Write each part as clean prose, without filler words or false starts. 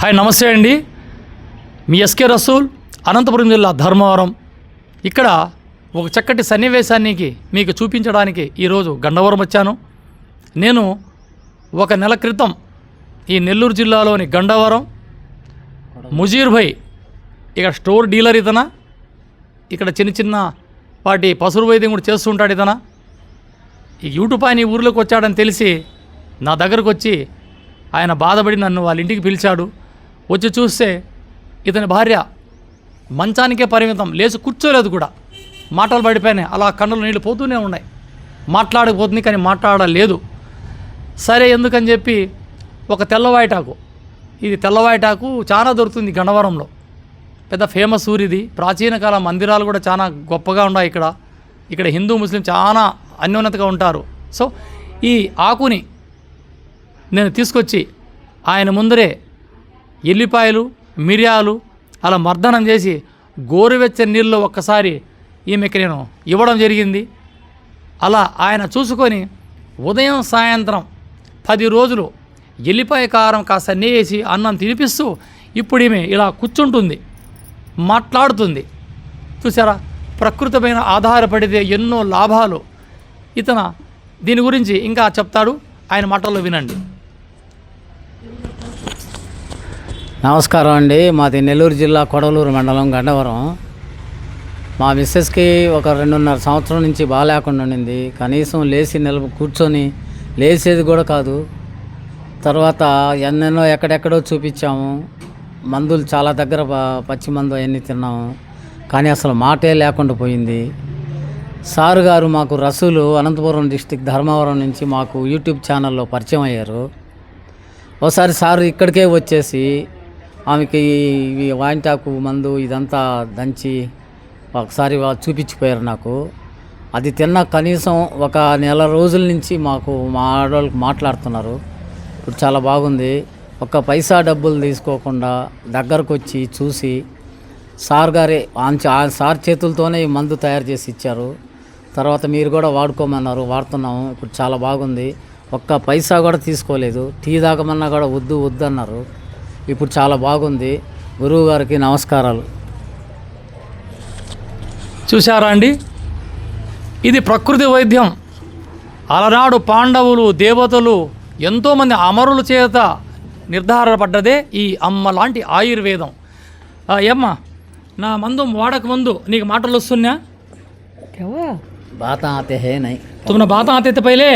Hi, నమస్తే అండి. మీ SK Rasool, Anantapuram జిల్లా ధర్మవరం. ఇక్కడ ఒక చక్కటి సన్నివేశానికి మీకు చూపించడానికి ఈరోజు గండవరం వచ్చాను. నేను ఒక నెల క్రితం ఈ నెల్లూరు జిల్లాలోని గండవరం ముజీర్ భాయ్ ఇక్కడ స్టోర్ డీలర్ ఇతన, ఇక్కడ చిన్న చిన్న వాటి పశువుల వైద్యం కూడా చేస్తుంటాడు ఇతన. ఈ యూట్యూబ్ ఆయన ఈ ఊర్లోకి వచ్చాడని తెలిసి నా దగ్గరకు వచ్చి ఆయన బాధపడి నన్ను వాళ్ళ ఇంటికి పిలిచాడు. వచ్చి చూస్తే ఇతని భార్య మంచానికే పరిమితం, లేచి కూర్చోలేదు కూడా, మాటలు పడిపోయినాయి, అలా కన్నులు నీళ్ళు పోతూనే ఉన్నాయి. మాట్లాడకపోతుంది కానీ మాట్లాడలేదు. సరే ఎందుకని చెప్పి ఒక తెల్లవాయిటాకు, ఇది తెల్లవాయిటాకు చాలా దొరుకుతుంది గన్నవరంలో, పెద్ద ఫేమస్ ఊరిది. ప్రాచీన కాల మందిరాలు కూడా చాలా గొప్పగా ఉన్నాయి ఇక్కడ హిందూ ముస్లిం చాలా అన్యోన్యతగా ఉంటారు. సో ఈ ఆకుని నేను తీసుకొచ్చి ఆయన ముందరే ఎల్లిపాయలు మిరియాలు అలా మర్దనం చేసి గోరువెచ్చని నీళ్ళలో ఒక్కసారి ఈమెకి నేను ఇవ్వడం జరిగింది. అలా ఆయన చూసుకొని ఉదయం సాయంత్రం 10 రోజులు ఎల్లిపాయ కారం కాస్త నేసి అన్నం తినిపిస్తూ ఇప్పుడు ఈమె ఇలా కూర్చుంటుంది, మాట్లాడుతుంది. చూసారా, ప్రకృతి పైన ఆధారపడితే ఎన్నో లాభాలు. దీని గురించి ఇంకా చెప్తాడు, ఆయన మాటల్లో వినండి. నమస్కారం అండి. మాది నెల్లూరు జిల్లా కొడవలూరు మండలం గండవరం. మా మిస్సెస్కి ఒక 2.5 సంవత్సరం నుంచి బాగాలేకుండా ఉండింది. కనీసం లేచి కూర్చొని లేచేది కూడా కాదు. తర్వాత ఎన్నెన్నో ఎక్కడెక్కడో చూపించాము, మందులు చాలా దగ్గర పచ్చి మందు అవన్నీ తిన్నాము, కానీ అసలు మాటే లేకుండా పోయింది. సారు గారు మాకు రసూలు అనంతపురం డిస్టిక్ ధర్మవరం నుంచి మాకు యూట్యూబ్ ఛానల్లో పరిచయం అయ్యారు. ఒకసారి సారు ఇక్కడికే వచ్చేసి ఆమెకి ఇవి వాయింటాకు మందు ఇదంతా దంచి ఒకసారి చూపించిపోయారు నాకు. అది తిన్న కనీసం ఒక నెల రోజుల నుంచి మా ఆడవాళ్ళకి మాట్లాడుతున్నారు. ఇప్పుడు చాలా బాగుంది. ఒక్క పైసా డబ్బులు తీసుకోకుండా దగ్గరకు వచ్చి చూసి సార్ గారే సార్ చేతులతోనే ఈ మందు తయారు చేసి ఇచ్చారు. తర్వాత మీరు కూడా వాడుకోమన్నారు, వాడుతున్నాము. ఇప్పుడు చాలా బాగుంది. ఒక్క పైసా కూడా తీసుకోలేదు. టీ తాగమన్నా కూడా వద్దు అన్నారు. ఇప్పుడు చాలా బాగుంది. గురువు గారికి నమస్కారాలు. చూశారా అండి, ఇది ప్రకృతి వైద్యం. అలనాడు పాండవులు, దేవతలు, ఎంతోమంది అమరుల చేత నిర్ధారపడ్డదే ఈ అమ్మ లాంటి ఆయుర్వేదం. ఏమ్మ, నా మందు వాడక ముందు నీకు మాటలు వస్తున్నా? బాత ఆతే హే నై తుమ్న బాత ఆతే పైలే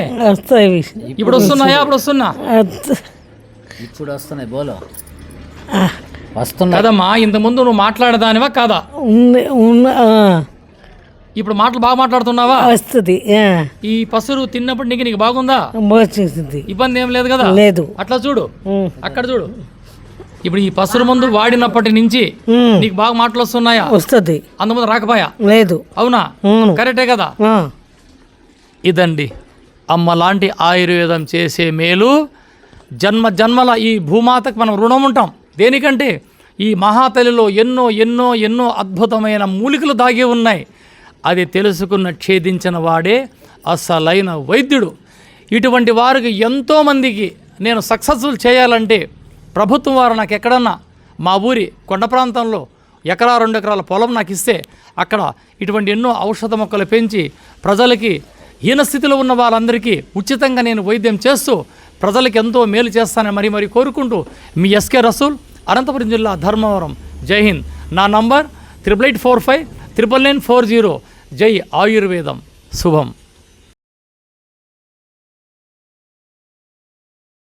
ఇప్పుడు వస్తున్నాయా? అప్పుడు వస్తున్నా, ఇప్పుడు వస్తున్నాయి. బోలో వస్తున్నా కదమ్మా. ఇంతకుముందు నువ్వు మాట్లాడదానివా కాదా? ఇప్పుడు మాటలు బాగా మాట్లాడుతున్నావా? వస్తుంది. ఈ పసురు తిన్నప్పుడు నీకు బాగుందా? ఇబ్బంది ఏం లేదు కదా? లేదు. అట్లా చూడు, అక్కడ చూడు. ఇప్పుడు ఈ పసురు మందు వాడినప్పటి నుంచి నీకు బాగా మాటలు వస్తున్నాయా? వస్తుంది. అందుముందు రాకపోయా? లేదు. అవునా? కరెక్టే కదా? ఇదండి అమ్మ లాంటి ఆయుర్వేదం చేసే మేలు. జన్మ జన్మల ఈ భూమాతకు మనం రుణం ఉంటాం. దేనికంటే ఈ మహాతలిలో ఎన్నో ఎన్నో ఎన్నో అద్భుతమైన మూలికలు దాగి ఉన్నాయి. అది తెలుసుకున్న ఛేదించిన వాడే అసలైన వైద్యుడు. ఇటువంటి వారికి ఎంతోమందికి నేను సక్సెస్ఫుల్ చేయాలంటే ప్రభుత్వం వారు నాకు ఎక్కడన్నా మా ఊరి కొండ ప్రాంతంలో 1-2 ఎకరాల పొలం నాకు ఇస్తే అక్కడ ఇటువంటి ఎన్నో ఔషధ మొక్కలు పెంచి ప్రజలకి, హీనస్థితిలో ఉన్న వాళ్ళందరికీ ఉచితంగా నేను వైద్యం చేస్తూ ప్రజలకు ఎంతో మేలు చేస్తానని మరి కోరుకుంటూ మీ ఎస్కే రసూల్, అనంతపురం జిల్లా ధర్మవరం. జై హింద్. నా నంబర్ 8845 99940. జై ఆయుర్వేదం. శుభం.